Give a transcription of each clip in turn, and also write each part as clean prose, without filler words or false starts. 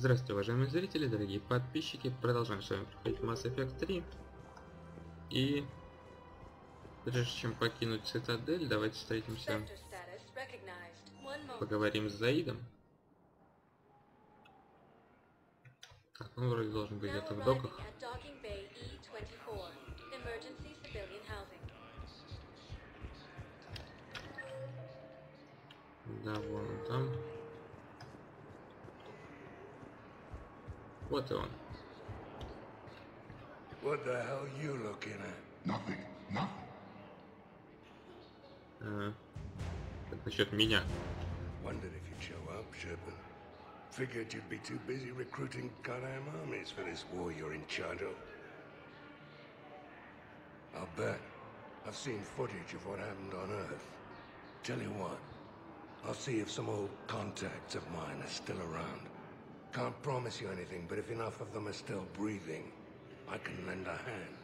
Здравствуйте, уважаемые зрители, дорогие подписчики. Продолжаем с вами проходить Mass Effect 3. И прежде чем покинуть цитадель, давайте встретимся, поговорим с Заидом. Так, он вроде должен быть где-то в доках. Да, вон он там. Вот и он. What the hell you looking at? Nothing. Nothing. Как насчет меня? Wondered if you'd show up, Shepard. Figured you'd be too busy recruiting goddamn armies for this war you're in charge of. I'll bet. I've seen footage of what happened on Earth. Tell you what, I'll see if some old contacts of mine are still around. Can't promise you anything, but if enough of them are still breathing, I can lend a hand.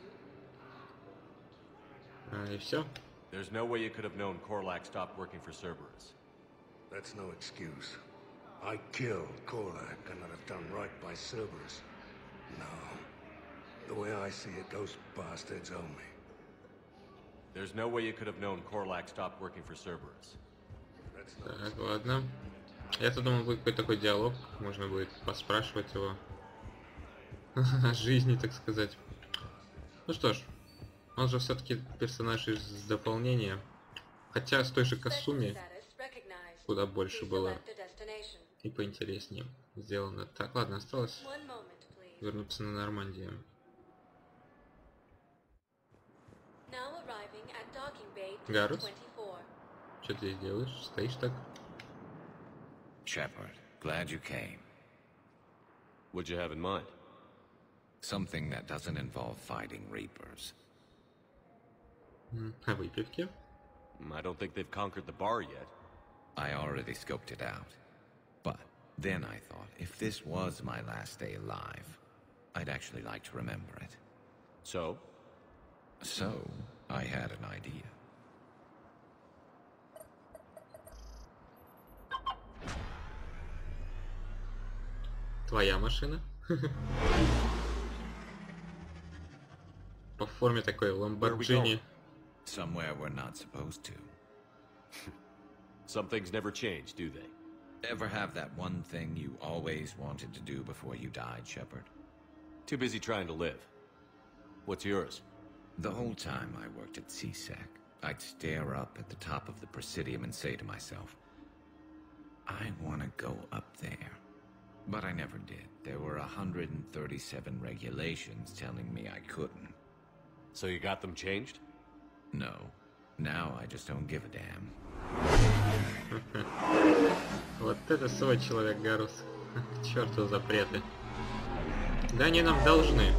И все? There's no way you could have known Korlak stopped working for Cerberus. That's no excuse. I killed Korlak and I'd have done right by Cerberus. No. The way I see it, those bastards owe me. There's no way you could have known Korlak stopped working for Cerberus. Так, ладно. Я-то думал, будет какой-то такой диалог, можно будет поспрашивать его о жизни, так сказать. Ну что ж, он же все-таки персонаж из дополнения. Хотя с той же Касуми куда больше было и поинтереснее сделано. Так, ладно, осталось вернуться на Нормандию. Гарус? Что ты здесь делаешь? Стоишь так? Shepard, glad you came. What'd you have in mind? Something that doesn't involve fighting Reapers. О выпивке? I don't think they've conquered the bar yet. I already scoped it out. But then I thought, if this was my last day alive, I'd actually like to remember it. So? So, I had an idea. Твоя машина? По форме такой Lamborghini. Somewhere we're not supposed to. Some things never change, do they? Ever have that one thing you always wanted to do before you died, Shepard? Too busy trying to live. What's yours? The whole time I worked at CSEC, I'd stare up at the top of the Presidium and say to myself, I want to go up there. But I never did. There were 137 regulations telling me I couldn't. So you got them changed? No. Now I just don't give a damn. Вот это свой человек, Гарус. К черту запреты. Да они нам должны.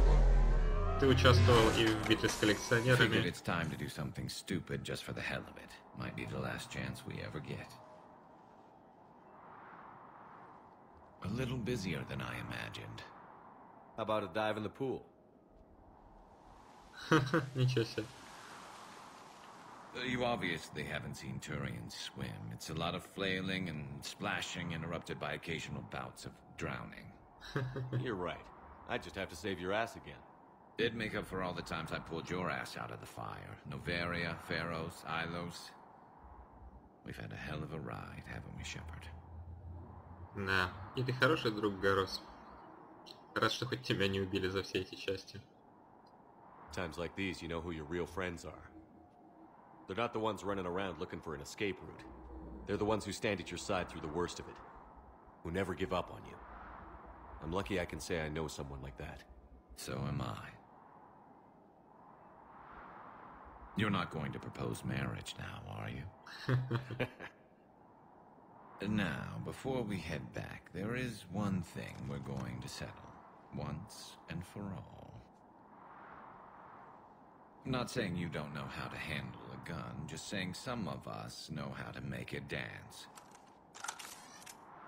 Ты участвовал и в битве с коллекционерами. Figured it's time to do something stupid just for the hell of it. Might be the last chance we ever get. A little busier than I imagined. How about a dive in the pool? Ничего себе. You obviously haven't seen Turians swim. It's a lot of flailing and splashing interrupted by occasional bouts of drowning. You're right. I just have to save your ass again. It'd make up for all the times I pulled your ass out of the fire. Noveria, Pharos, Ilos. We've had a hell of a ride, haven't we, Shepard? Да, и ты хороший друг, Гарус. Рад, что хоть тебя не убили за все эти части. Times like these, you know who your real friends are. They're not the ones running around looking for an escape route. They're the ones who stand at your side through the worst of it. Who never give up on you. I'm lucky I can say I know someone like that. So am I. You're not going to propose marriage now, are you? Now, before we head back, there is one thing we're going to settle. Once and for all. I'm not saying you don't know how to handle a gun, just saying some of us know how to make it dance.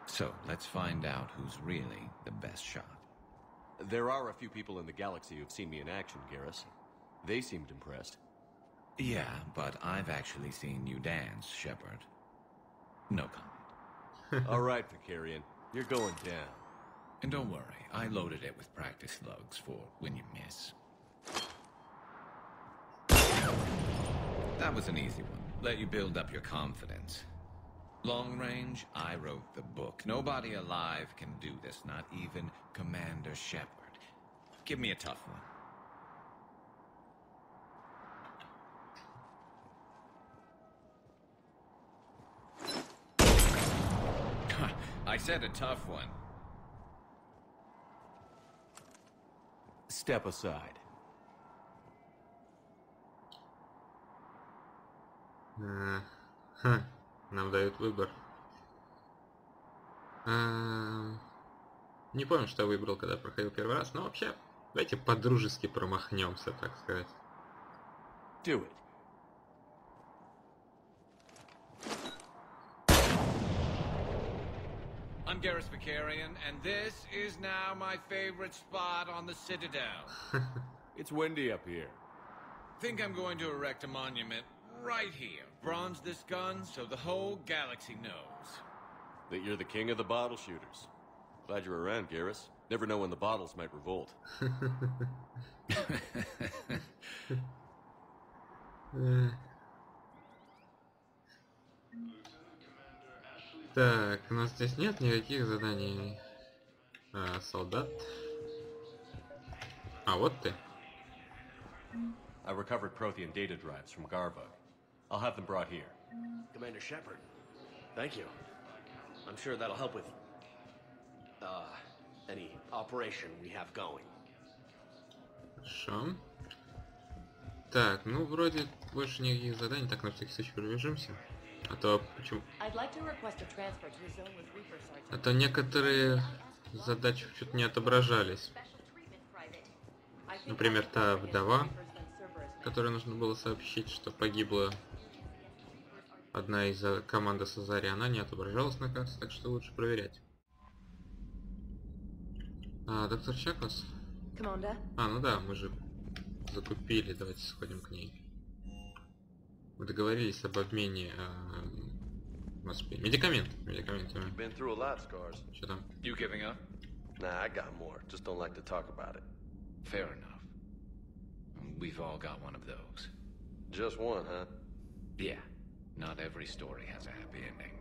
So, let's find out who's really the best shot. There are a few people in the galaxy who've seen me in action, Garrus. They seemed impressed. Yeah, but I've actually seen you dance, Shepard. No comment. All right, Vicarian. You're going down. And don't worry, I loaded it with practice slugs for when you miss. That was an easy one. Let you build up your confidence. Long range, I wrote the book. Nobody alive can do this, not even Commander Shepard. Give me a tough one. I said a tough one. Step aside. Нам дают выбор. Не помню, что я выбрал, когда проходил первый раз, но вообще, давайте по-дружески промахнемся, так сказать. Do it. I'm Garrus Vakarian, and this is now my favorite spot on the Citadel. It's windy up here. Think I'm going to erect a monument right here. Bronze this gun so the whole galaxy knows. That you're the king of the bottle shooters. Glad you're around, Garrus. Never know when the bottles might revolt. Так, у нас здесь нет никаких заданий. Солдат. А, вот ты. I recovered Prothean data drives from Garvug. I'll have them brought here. Commander Shepard, thank you. I'm sure that'll help with, any operation we have going. Хорошо. Так, ну вроде больше никаких заданий, так на всякий случай пробежимся. А то почему? А то некоторые задачи что-то не отображались. Например, та вдова, которой нужно было сообщить, что погибла одна из команды Сазари, она не отображалась на карте, так что лучше проверять. Доктор Чакос? Ну да, мы же закупили, давайте сходим к ней. Мы договорились об обмене господи, медикаментами. Что там? You giving up? Nah, I got more. Just don't like to talk about it. Fair enough. We've all got one of those. Just one, huh? Yeah. Not every story has a happy ending.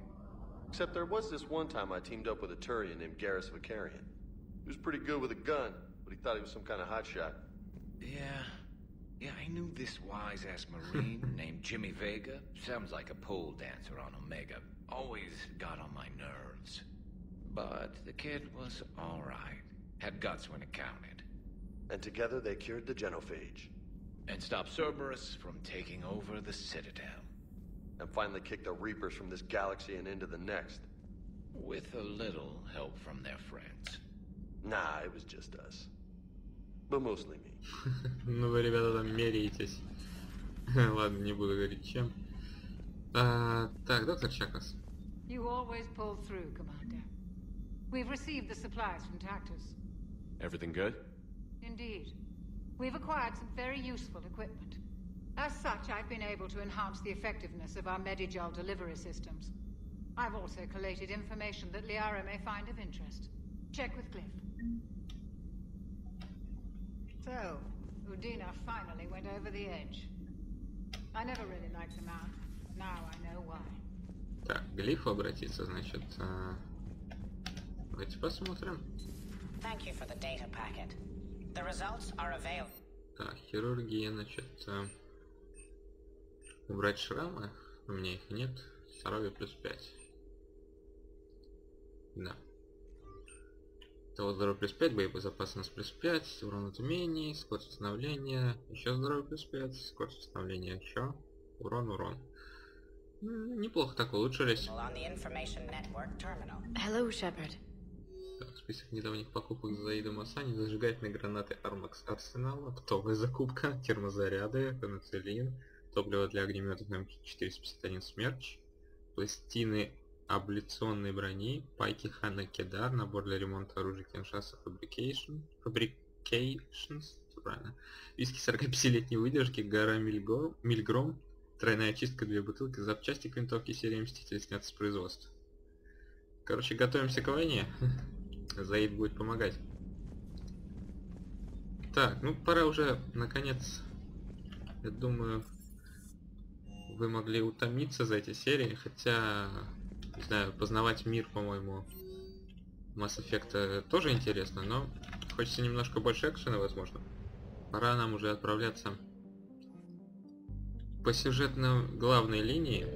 Except there was this one time I teamed up with a Turian named Garrus Vakarian. He was pretty good with a gun, but he thought he was some kind of hotshot. Yeah, I knew this wise-ass Marine named Jimmy Vega. Sounds like a pole dancer on Omega. Always got on my nerves. But the kid was alright. Had guts when it counted. And together they cured the genophage. And stopped Cerberus from taking over the Citadel. And finally kicked the Reapers from this galaxy and into the next. With a little help from their friends. Nah, it was just us. But mostly me. Ну вы, ребята, там меряетесь. Ладно, не буду говорить чем. Так, доктор Чакос. You always pull through, Commander. We've received the supplies from Tactus. Everything good? Indeed. We've acquired some very useful equipment. As such, I've been able to enhance the effectiveness of our Medigel delivery systems. I've also collated information that Liara may find of interest. Check with Cliff. So, Udina finally went over the edge. I never really liked the man. Now I know why. Так, к Глифу обратиться, значит. Давайте посмотрим. Thank you for the data packet. The results are available. Так, хирургия, значит. Убрать шрамы. У меня их нет. Здоровье плюс 5. Да. Того здоровье плюс 5, боепозапасность плюс 5, урон от умений, скорость восстановления, еще здоровье плюс 5, скорость восстановления еще, урон. Неплохо так улучшились. Hello, Shepard. Так, список недавних покупок за Заида Масани, зажигательные гранаты Армакс Арсенал, оптовая закупка, термозаряды, пенициллин, топливо для огнеметов М451 Смерч, пластины абляционной брони, пайки Хана Кедар, набор для ремонта оружия Киншаса Fabrications, правильно, виски 45-летней выдержки, гора Мильгром, тройная очистка, 2 бутылки, запчасти к винтовке серии Мстители снятся с производства. Короче, готовимся к войне. Заид будет помогать. Так, ну пора уже, наконец, я думаю, вы могли утомиться за эти серии, хотя, не знаю, познавать мир, по-моему, Mass Effect тоже интересно, но хочется немножко больше экшена, возможно. Пора нам уже отправляться по сюжетной главной линии.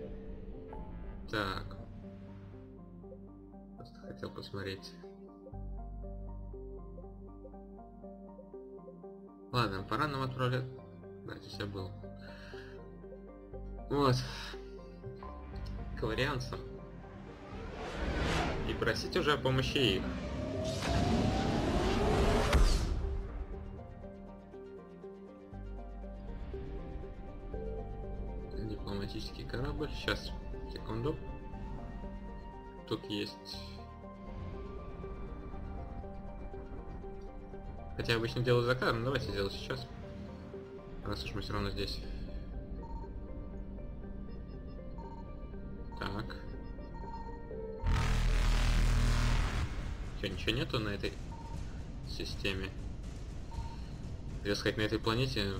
Так. Просто хотел посмотреть. Ладно, пора нам отправлять... Да, здесь я был. Вот. К вариантам. И просить уже о помощи их. Дипломатический корабль. Сейчас, секунду. Тут есть... Хотя обычно делаю заказ, но давайте сделаю сейчас. Раз уж мы все равно здесь. Так. Что, ничего нету на этой системе? Хотел сказать, на этой планете...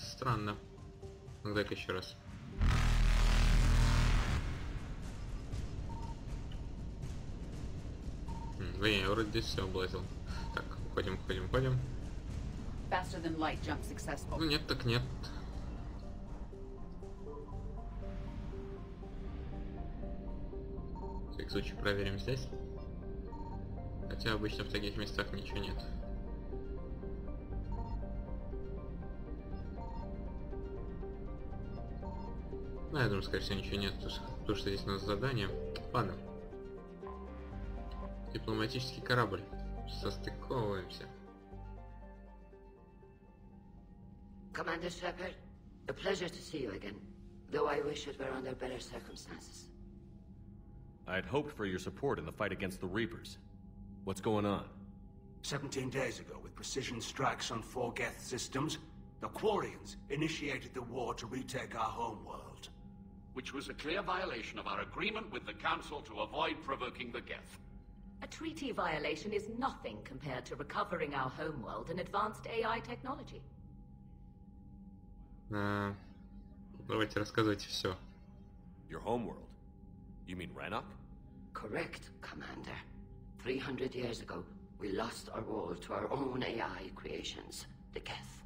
Странно. Ну дай-ка еще раз. Блин, я вроде здесь все облазил. Так, уходим. Ну нет, так нет. В всяком случае проверим здесь. Хотя обычно в таких местах ничего нет. Ну, я думаю, скорее всего, ничего нет, потому что здесь у нас задание. Ладно. Дипломатический корабль. Состыковываемся. Commander Shepard, a pleasure to see you again, though I wish it were under better circumstances. I had hoped for your support in the fight against the Reapers. What's going on? 17 days ago, with precision strikes on 4 Geth systems, the Quarians initiated the war to retake our homeworld. Which was a clear violation of our agreement with the Council to avoid provoking the Geth. A treaty violation is nothing compared to recovering our homeworld and advanced AI technology. Давайте рассказывайте все. Your homeworld? You mean Rannoch? Correct, Commander. 300 years ago, we lost our world to our own AI creations, the Geth.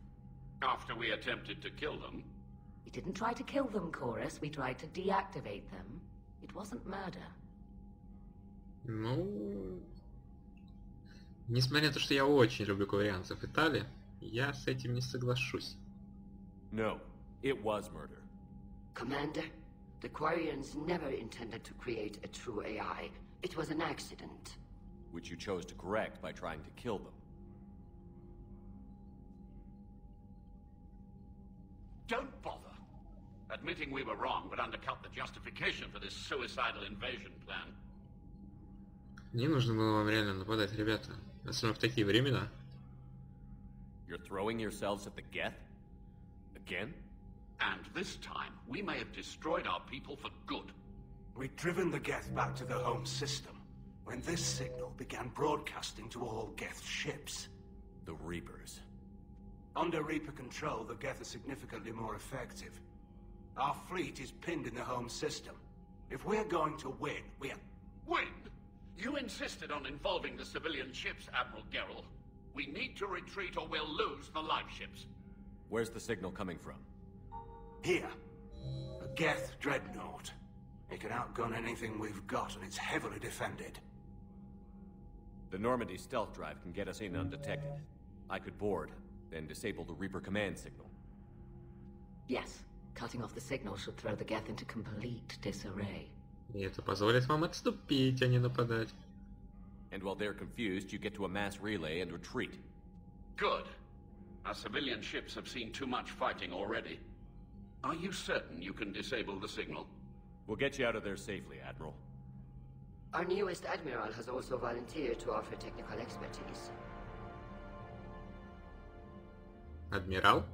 After we attempted to kill them. We didn't try to kill them, Chorus. We tried to deactivate them. It wasn't murder. Ну... Несмотря на то, что я очень люблю кварианцев и Тали, я с этим не соглашусь. No, it was murder. Commander, the Quarians never intended to create a true AI. It was an accident. Which you chose to correct by trying to kill them. Don't bother. Admitting we were wrong would undercut the justification for this suicidal invasion plan. Не нужно было вам реально нападать, ребята. Особенно в такие времена. You're throwing yourselves at the Geth? Again? And this time, we may have destroyed our people for good. We'd driven the Geth back to the home system when this signal began broadcasting to all Geth ships. The Reapers. Under Reaper control, the Geth are significantly more effective. Our fleet is pinned in the home system. If we're going to win, Win? You insisted on involving the civilian ships, Admiral Gerrel. We need to retreat or we'll lose the live ships. Where's the signal coming from? Here. A Geth dreadnought. It can outgun anything we've got, and it's heavily defended. The Normandy stealth drive can get us in undetected. I could board, then disable the Reaper command signal. Yes. Cutting off the signal should throw the Geth into complete disarray. И это позволит вам отступить, а не нападать. And while they're confused, you get to a mass relay and retreat. Good. Our civilian ships have seen too much fighting already. Are you certain you can disable the signal? We'll get you out of there safely, Admiral. Our newest Admiral has also volunteered to offer technical expertise. Адмирал?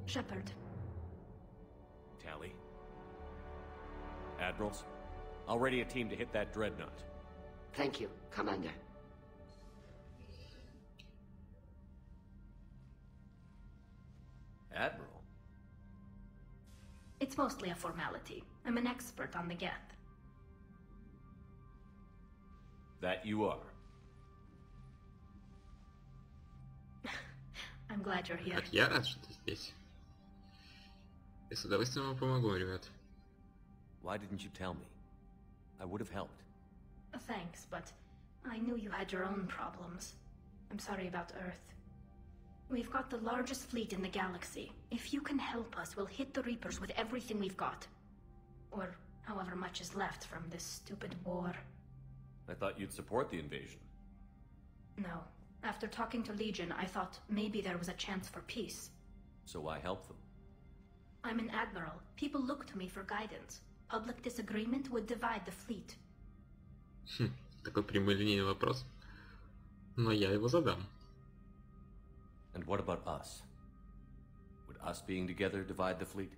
Shepard. Tali. Admirals, I'll ready a team to hit that dreadnought. Thank you, Commander. Admiral? It's mostly a formality. I'm an expert on the Geth. That you are. I'm glad you're here. Так, я рад, что ты здесь. И с удовольствием вам помогу, ребят. Why didn't you tell me? I would have helped. Thanks, but I knew you had your own problems. I'm sorry about Earth. We've got the largest fleet in the galaxy. If you can help us, we'll hit the Reapers with everything we've got. Or however much is left from this stupid war. I thought you'd support the invasion. No. After talking to Legion, I thought maybe there was a chance for peace. So why help them? I'm an admiral. People look to me for guidance. Public disagreement would divide the fleet. Такой прямолинейный вопрос. Но я его задам. And what about us? Would us being together divide the fleet?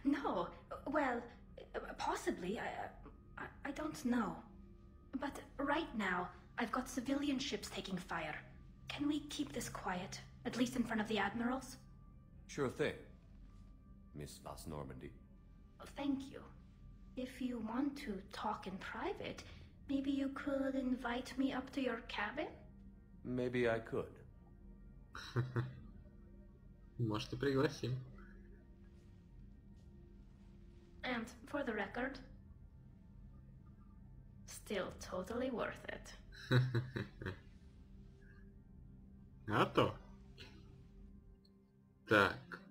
No. Well, possibly. I don't know. But right now, I've got civilian ships taking fire. Can we keep this quiet? At least in front of the admirals? Sure thing, Miss Vas Normandy. Thank you. If you want to talk in private, maybe you could invite me up to your cabin? Maybe I could. Может, и пригласим. And for the record, still totally worth it. А то. Так.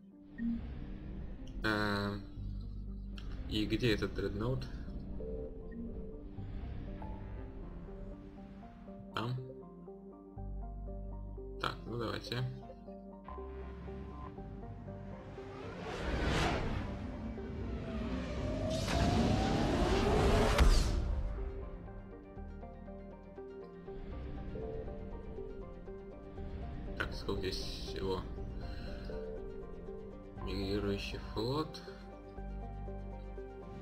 И где этот дредноут? Там. Так, ну давайте. Так, сколько здесь всего? Мигрирующий флот.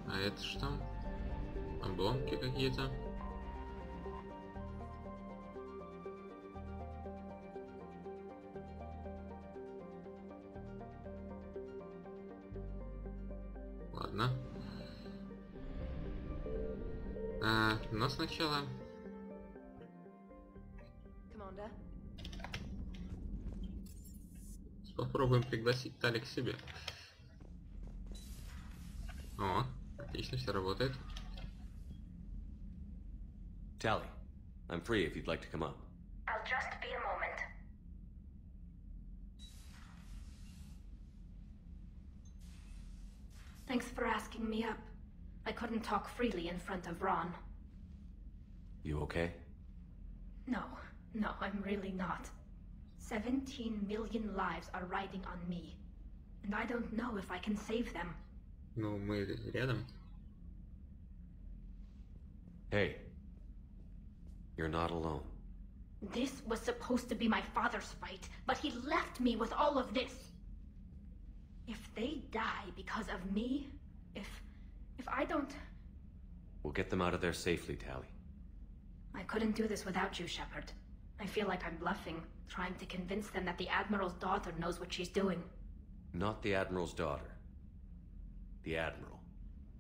А это что? Обломки какие-то. Ладно. Но сначала... Попробуем пригласить Тали к себе. О, отлично, все работает. Tali, I'm free if you'd like to come up. I'll just be a moment. Thanks for asking me up. I couldn't talk freely in front of Ron. You okay? No, I'm really not. 17 million lives are riding on me. And I don't know if I can save them. Ну, мы рядом. Hey, you're not alone. This was supposed to be my father's fight, but he left me with all of this. If they die because of me, if I don't... We'll get them out of there safely, Tali. I couldn't do this without you, Shepard. I feel like I'm bluffing, trying to convince them that the Admiral's daughter knows what she's doing. Not the Admiral's daughter. The Admiral.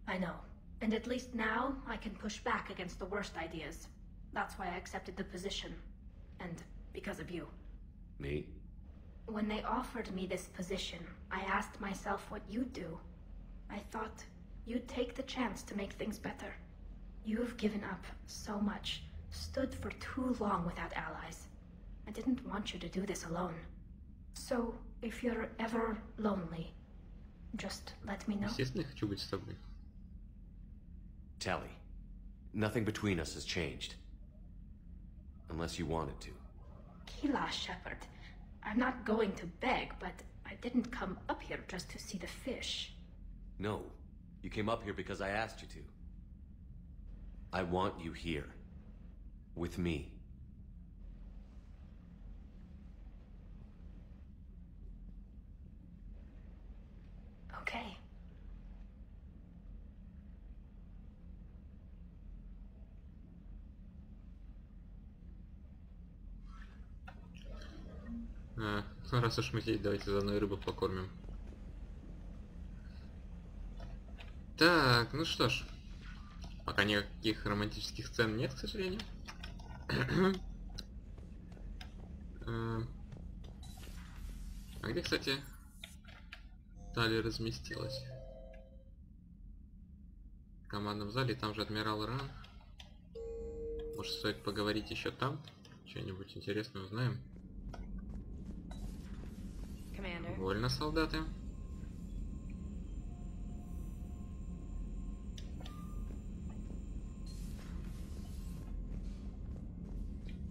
I know. And at least now, I can push back against the worst ideas. That's why I accepted the position. And because of you. Me? When they offered me this position, I asked myself what you'd do. I thought you'd take the chance to make things better. You've given up so much, stood for too long without allies. I didn't want you to do this alone. So, if you're ever lonely, just let me know. Естественно, я хочу быть с тобой. Tali, nothing between us has changed. Unless you wanted to. Kila, Shepard. I'm not going to beg, but I didn't come up here just to see the fish. No, you came up here because I asked you to. I want you here. With me. Okay. Ну раз уж мы здесь, давайте заодно и рыбу покормим. Так, ну что ж. Пока никаких романтических сцен нет, к сожалению. А где, кстати, Тали разместилась? В командном зале, там же адмирал Ран. Может, стоит поговорить еще там? Что-нибудь интересное узнаем? Вольно, солдаты.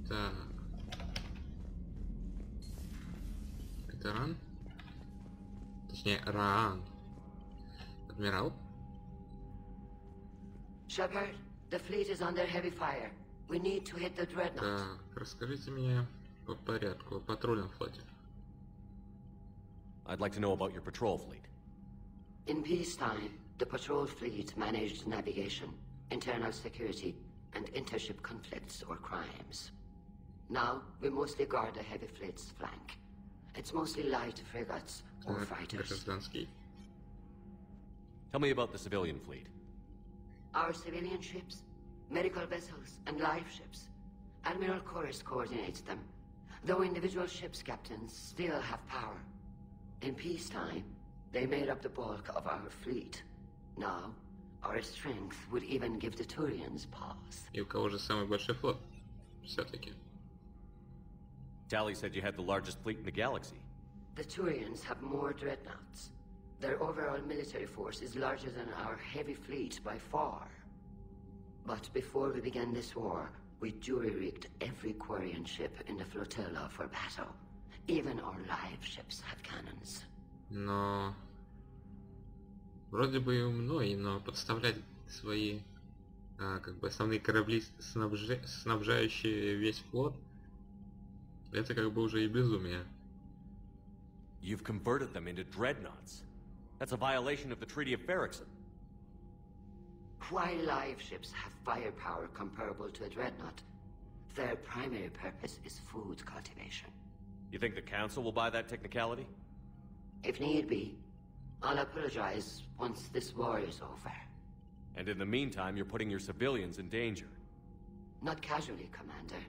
Так. Это Ран? Точнее, Раан. Адмирал? Shepard, the fleet is under heavy fire. We need to hit the dreadnought. Так, расскажите мне по порядку о патрульном флоте. I'd like to know about your patrol fleet. In peacetime, the patrol fleet managed navigation, internal security, and intership conflicts or crimes. Now, we mostly guard the heavy fleet's flank. It's mostly light frigates or fighters. Гражданский. Tell me about the civilian fleet. Our civilian ships, medical vessels, and live ships. Admiral Chorus coordinates them, though individual ships' captains still have power. In peacetime, they made up the bulk of our fleet. Now, our strength would even give the Turians pause. И у кого же самый большой флот? Все-таки. Tali said you had the largest fleet in the galaxy. The Turians have more dreadnoughts. Their overall military force is larger than our heavy fleet by far. But before we began this war, we jury-rigged every Quarian ship in the flotilla for battle. Even our live ships have cannons. Но... Вроде бы и умно, но подставлять свои как бы основные корабли, снабжающие весь флот, это как бы уже и безумие. You've converted them into dreadnoughts. That's a violation of the Treaty of Ferrixon. While live ships have firepower comparable to a dreadnought, their primary purpose is food cultivation. You think the Council will buy that technicality? If need be, I'll apologize once this war is over. And in the meantime, you're putting your civilians in danger. Not casually, Commander.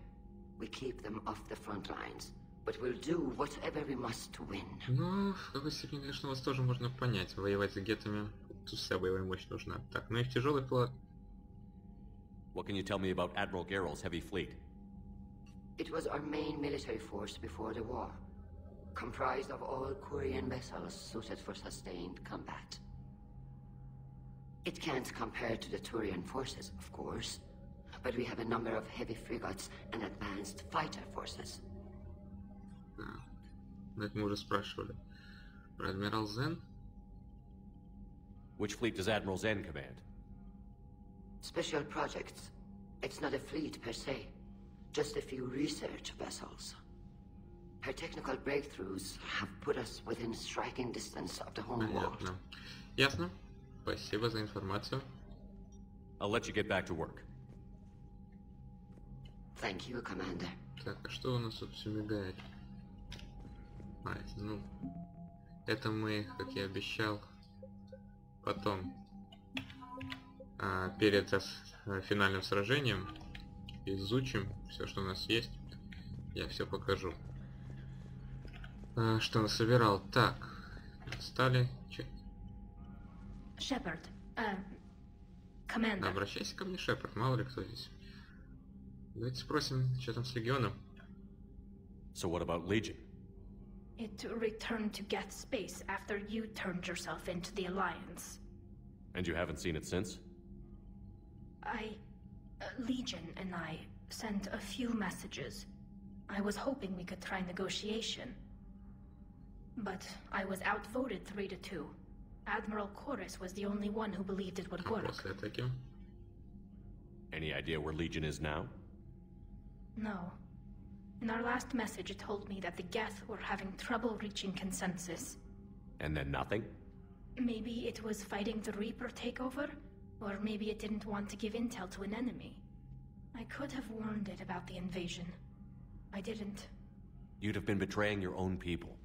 We keep them off the front lines, but we'll do whatever we must to win. Ну, в какой степени, конечно, вас тоже можно понять. Воевать с гетами, тут вся боевая мощь нужна. Так, ну и в тяжелый флот. What can you tell me about Admiral Geralt's heavy fleet? It was our main military force before the war, comprised of all Quarian vessels suited for sustained combat. It can't compare to the Turian forces, of course, but we have a number of heavy frigates and advanced fighter forces. Это мы уже спрашивали. Про адмирал Зен? Which fleet does Admiral Zen command? Special projects. It's not a fleet per se, just a few research vessels. Her technical breakthroughs have put us within striking distance of the home world. Понятно. Ясно. Спасибо за информацию. I'll let you get back to work. Thank you, Commander. Так, а что у нас тут все мигает? Ну, это мы, как я обещал, потом, перед финальным сражением, изучим все, что у нас есть. Я все покажу. Что он собирал? Так, стали... Shepard, Commander. Обращайся ко мне, Шепард, мало ли кто здесь. Давайте спросим, что там с Легионом. So what about Legion? It returned to Geth space after you turned yourself into the Alliance. And you haven't seen it since? Legion and I sent a few messages. I was hoping we could try negotiation. But I was outvoted 3-2. Admiral Chorus was the only one who believed it would work. После атаки. Any idea where Legion is now? No. In our last message, it told me that the Geth were having trouble reaching consensus. And then nothing? Maybe it was fighting the Reaper takeover, or maybe it didn't want to give intel to an enemy. I could have warned it about the invasion. I didn't. You'd have been betraying your own people.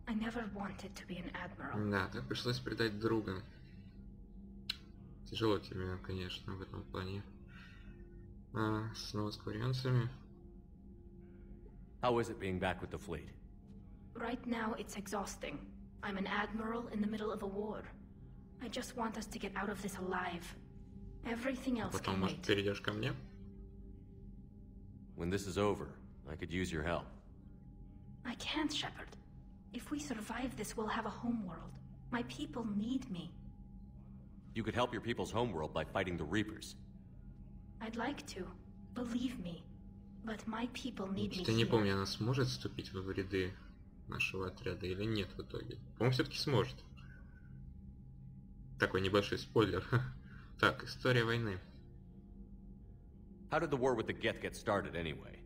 I never wanted to be an admiral. Да, так пришлось предать друга. Тяжело тебе, конечно, в этом плане. Снова с курьянцами. How is it being back with the fleet? Right now, it's exhausting. I'm an admiral in the middle of a war. I just want us to get out of this alive. Everything else Потом, can может, wait. перейдешь ко мне? When this is over, I could use your help. I can't, Shepard. If we survive this, we'll have a homeworld. My people need me. You could help your people's homeworld by fighting the Reapers. I'd like to. Believe me. But my people need me Что-то не here. помню, она сможет вступить в ряды нашего отряда или нет в итоге. По-моему, все-таки сможет. Такой небольшой спойлер. Так, история войны. How did the war with the Geth get started anyway?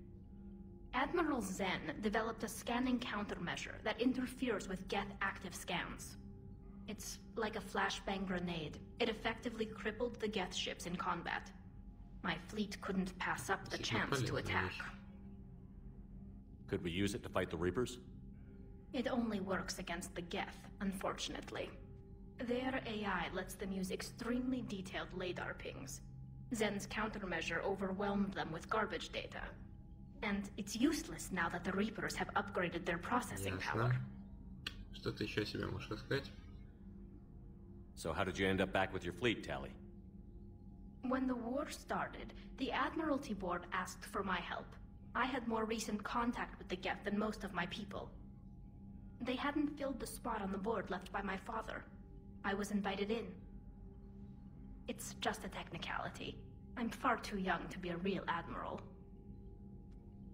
Admiral Zen developed a scanning countermeasure that interferes with Geth active scans. It's like a flashbang grenade. It effectively crippled the Geth ships in combat. My fleet couldn't pass up the chance to attack. Could we use it to fight the Reapers? It only works against the Geth, unfortunately. Their AI lets them use extremely detailed LADAR pings. Zen's countermeasure overwhelmed them with garbage data. And it's useless now that the Reapers have upgraded their processing power. Что ты еще о себе можешь рассказать? So how did you end up back with your fleet, Tali? When the war started, the Admiralty Board asked for my help. I had more recent contact with the Geth than most of my people. They hadn't filled the spot on the board left by my father. I was invited in. It's just a technicality. I'm far too young to be a real admiral.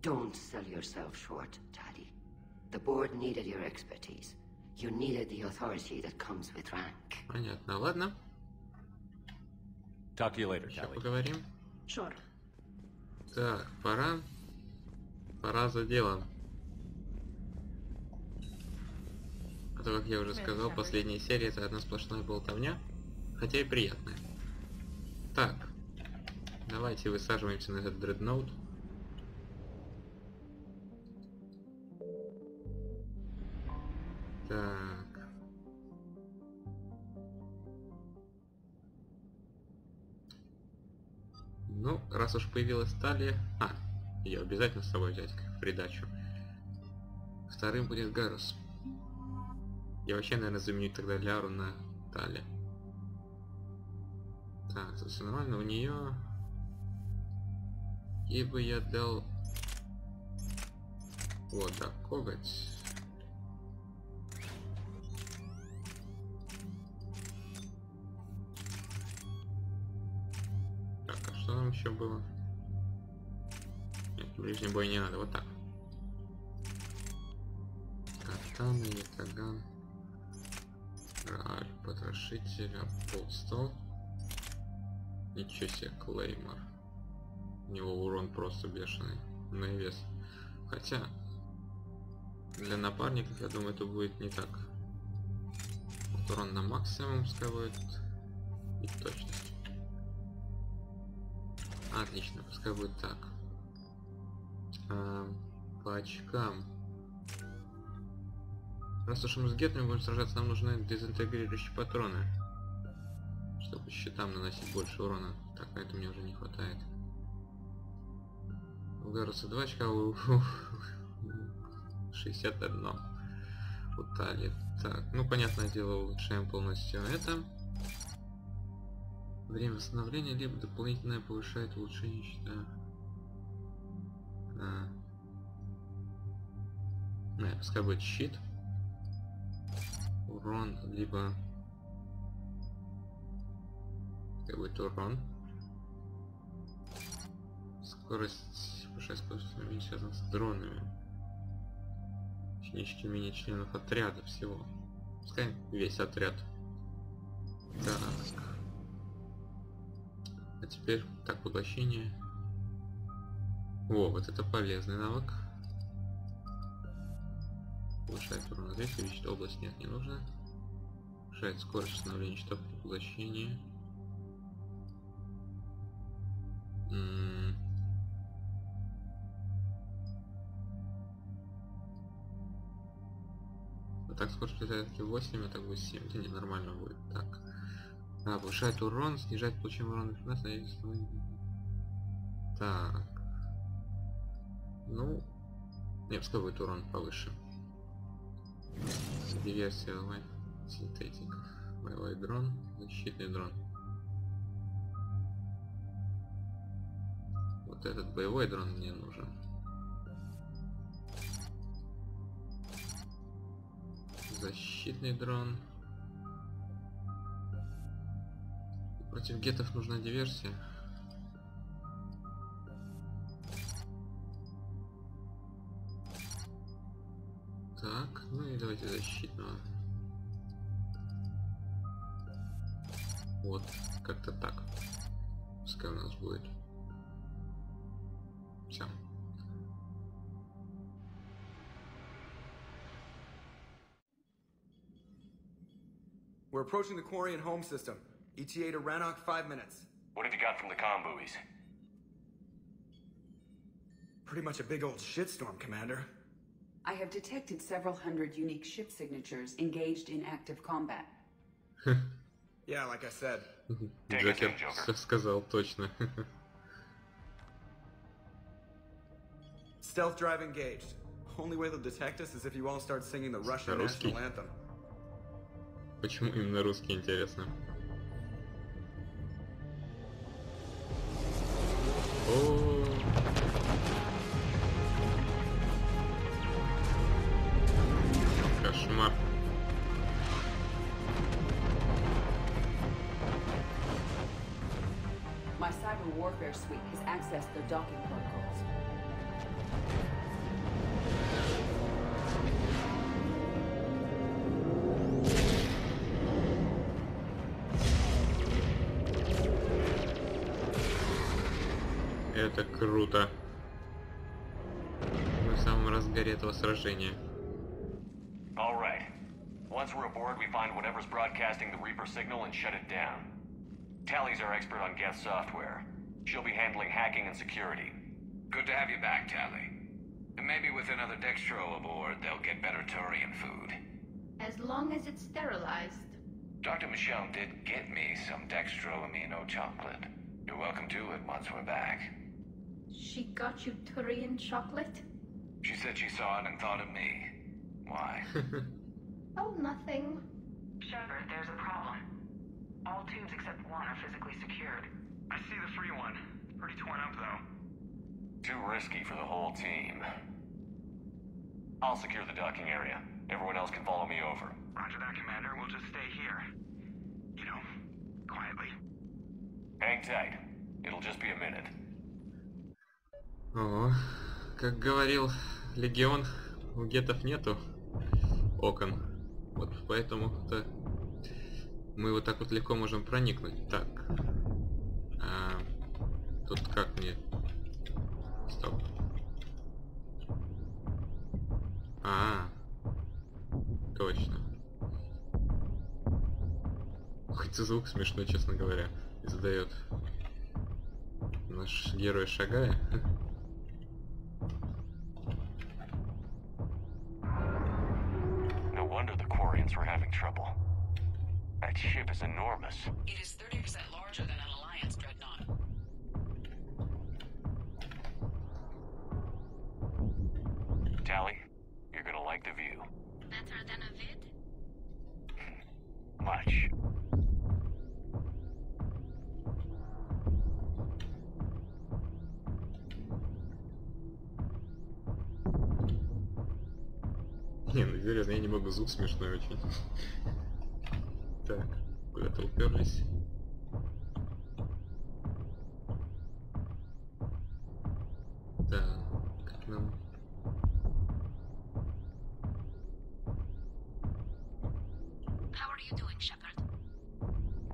Don't sell yourself short, Tali. The board needed your expertise. You needed the authority that comes with rank. Понятно, ладно. Talk to you later, Еще Tali. поговорим. Sure. Так, пора за делом. А то, как я уже сказал, последняя серия это одна сплошная болтовня, хотя и приятная. Так, давайте высаживаемся на этот дредноут. Так. Ну, раз уж появилась Тали... ее обязательно с собой взять в придачу. Вторым будет Гарус. Я вообще, наверное, заменю тогда Ляру на Тали. Так, собственно, нормально у нее. Ей бы я дал... Вот, да, коготь. Так, а что нам еще было? Нет, ближний бой не надо, вот так. Катана, ятаган. Раль, потрошитель, апостол. Ничего себе, Клеймор. У него урон просто бешеный. Навес. Хотя, для напарников, я думаю, это будет не так. Вот урон на максимум скавает. И точность. Отлично, пускай будет так. По очкам. Раз уж мы с гетами будем сражаться, нам нужны дезинтегрирующие патроны, чтобы щитам наносить больше урона. Так, на это мне уже не хватает. У Гаруса 2 очка, 61 у Тали. Так, ну понятное дело, улучшаем полностью это. Время восстановления, либо дополнительное повышает улучшение щита. Пускай будет щит. Урон, либо... Пускай будет урон. Скорость, повышает скорость восстановления, связана с дронами. Единички мини-членов отряда всего. Пускай весь отряд. Так. А теперь, так, поглощение. О, вот это полезный навык. Повышает урон здесь, увеличит область, нет, не нужно. Повышает скорость восстановления щитов при поглощении. Так, скорость перезарядки 8, это будет 7. Да не, нормально будет. Так. Повышает урон, снижает получаемый урон. Так. Ну. Нет, что будет урон повыше? Диверсия, синтетика. Боевой дрон, защитный дрон. Вот этот боевой дрон мне нужен. Защитный дрон. Против гетов нужна диверсия. Так, ну и давайте защитного. Вот, как-то так. Пускай у нас будет. Все. We're approaching the Quarian home system. ETA to Rannoch, 5 minutes. What have you got from the comm buoys? Pretty much a big old shitstorm, Commander. I have detected several hundred unique ship signatures engaged in active combat. Yeah, like I said. Джокер все сказал точно. Stealth drive engaged. Only way they'll detect us is if you all start singing the Russian national anthem. Почему именно русский, интересно? О. Кошмар. My cyber warfare suite has accessed their docking protocols. Это круто. Мы в самом разгаре этого сражения. All right. Once we're aboard, we find whatever's broadcasting the Reaper signal and shut it down. Tali's our expert on Geth software. She'll be handling hacking and security. Good to have you back, Tali. And maybe with another Dextro aboard, they'll get better Turian food. As long as it's sterilized. Dr. Michelle did get me some Dextro Amino chocolate. You're welcome to it once we're back. She got you Turian chocolate? She said she saw it and thought of me. Why? Oh, nothing. Shepard, there's a problem. All tubes except one are physically secured. I see the free one. Pretty torn up, though. Too risky for the whole team. I'll secure the docking area. Everyone else can follow me over. Roger that, Commander. We'll just stay here. You know, quietly. Hang tight. It'll just be a minute. О, как говорил Легион, у гетов нету окон. Вот поэтому-то мы вот так вот легко можем проникнуть. Так. Тут как мне... Стоп. Точно. Хоть звук смешной, честно говоря, издает наш герой, шагая. No wonder the Quarians were having trouble. That ship is enormous. It is 30% larger than an Alliance dreadnought. Tali, you're gonna like the view. Better than a vid? Much. Не, ну серьезно, я не могу, звук смешной очень. Так, куда-то уперлись. Так, как нам... How are you doing, Shepard?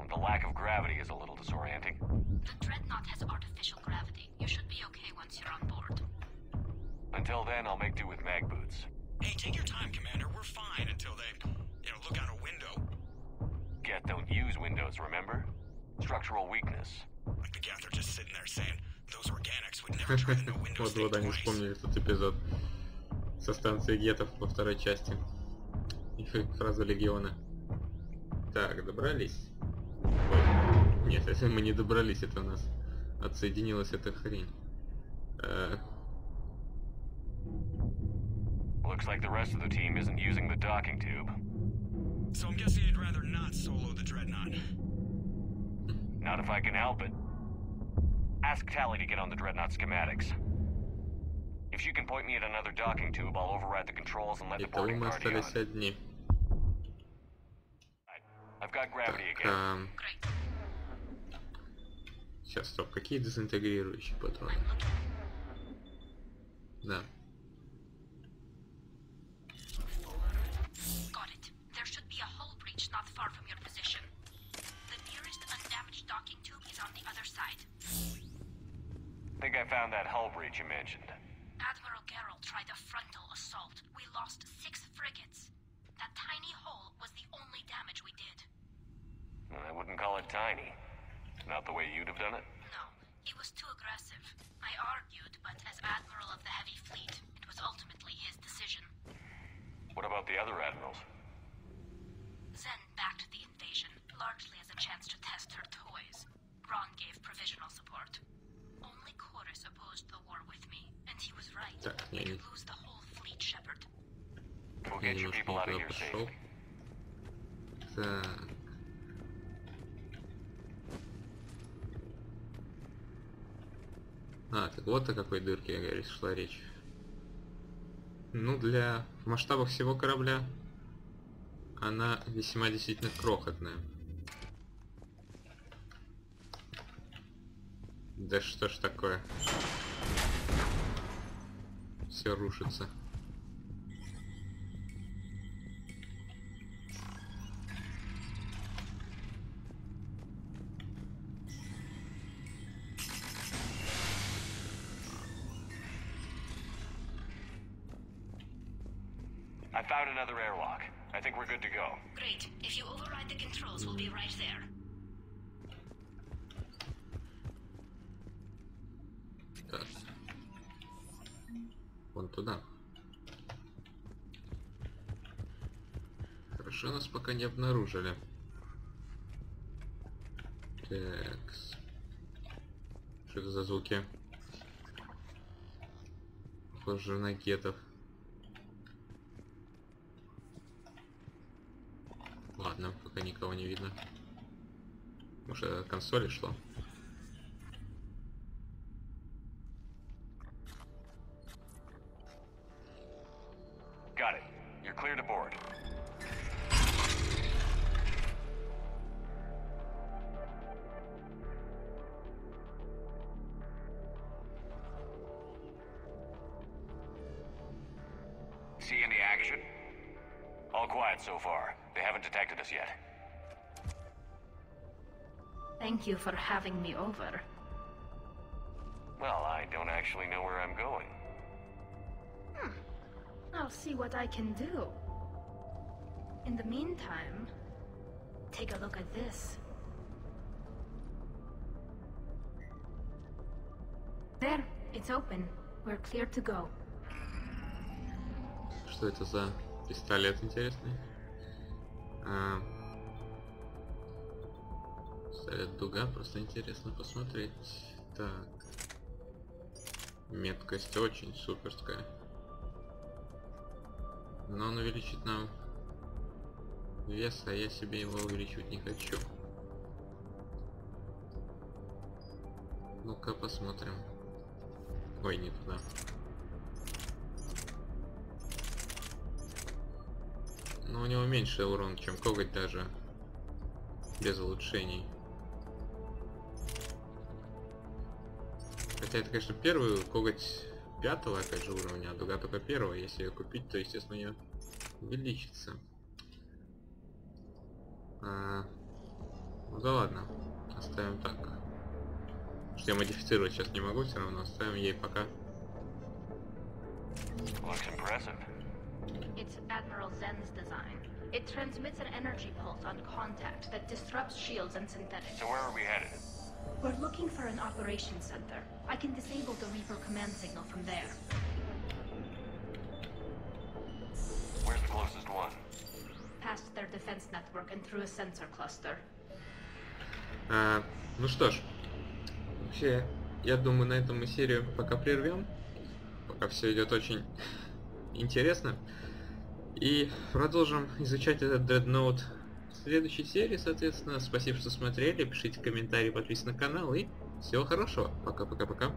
The lack of gravity is a little disorienting. The dreadnought has artificial gravity. You should be okay once you're on board. Until then, I'll make do with mag boots. Hey, take your time, Commander. We're fine until they, look out a window. Geth don't use windows, remember? Structural weakness. Like the Geth are just sitting there saying, those organics would never try the no windows thing Вот они twice. вспомнили этот эпизод со станции гетов во второй части. И фразу Легиона. Так, добрались. Ой. Нет, если мы не добрались, это у нас отсоединилась эта хрень. Looks like the rest of the team isn't using the docking tube. So I'm guessing you'd rather not solo the Dreadnought. Not if I can help it. Ask Tali to get on the Dreadnought schematics. If she can point me at another docking tube, I'll override the controls and let the boarding party on. Одни. I've got gravity again. Сейчас, стоп, какие дезинтегрирующие патроны? Да. Got it. There should be a hull breach not far from your position. The nearest undamaged docking tube is on the other side. Think I found that hull breach you mentioned. Admiral Geralt tried a frontal assault. We lost 6 frigates. That tiny hole was the only damage we did. I wouldn't call it tiny. Not the way you'd have done it? No, he was too aggressive. I argued, but as Admiral of the Heavy Fleet, it was ultimately his decision. What about the other admirals? Zen backed the invasion, largely as a chance to test her toys. Ron gave provisional support. Only Chorus opposed the war with me, and he was right. We could lose the whole fleet, Shepard. We'll get your people out of here safely. Так. А, так вот о какой дырке, говорит, шла речь. Ну, в масштабах всего корабля она весьма действительно крохотная. Да что ж такое? Все рушится. I found another airlock. I think we're good to go. Great. If you override the controls, we'll be right there. Так. Вон туда. Хорошо, нас пока не обнаружили. Так. Что это за звуки? Похоже на гетов. Ладно, пока никого не видно. Может, это от консоли шло? Got it. You're clear to board. See any action? All quiet so far. They haven't detected us yet. Thank you for having me over. Well, I don't actually know where I'm going. I'll see what I can do. In the meantime, take a look at this. There, it's open. We're clear to go. Что это за пистолет интересный? Пистолет дуга, просто интересно посмотреть. Так. Меткость очень суперская. Но он увеличит нам вес, а я себе его увеличивать не хочу. Ну-ка посмотрим. Ой, не туда. Но у него меньше урон, чем коготь даже без улучшений. Хотя это, конечно, первый коготь 5-го, опять же, уровня, а дуга только 1-го. Если ее купить, то, естественно, у нее увеличится. Ну да ладно, оставим так. Потому что я модифицировать сейчас не могу, все равно оставим ей пока. It's Admiral Zen's design. It transmits an energy pulse on contact that disrupts shields and synthetics. So where are we headed? We're looking for an operations center. I can disable the Reaper command signal from there. Where's the closest one? their defense network and through a sensor cluster. Ну что ж, вообще, я думаю, на этом мы серию пока прервем. Пока все идет очень интересно. И продолжим изучать этот Dreadnought в следующей серии, соответственно. Спасибо, что смотрели. Пишите комментарии, подписывайтесь на канал и всего хорошего. Пока-пока-пока.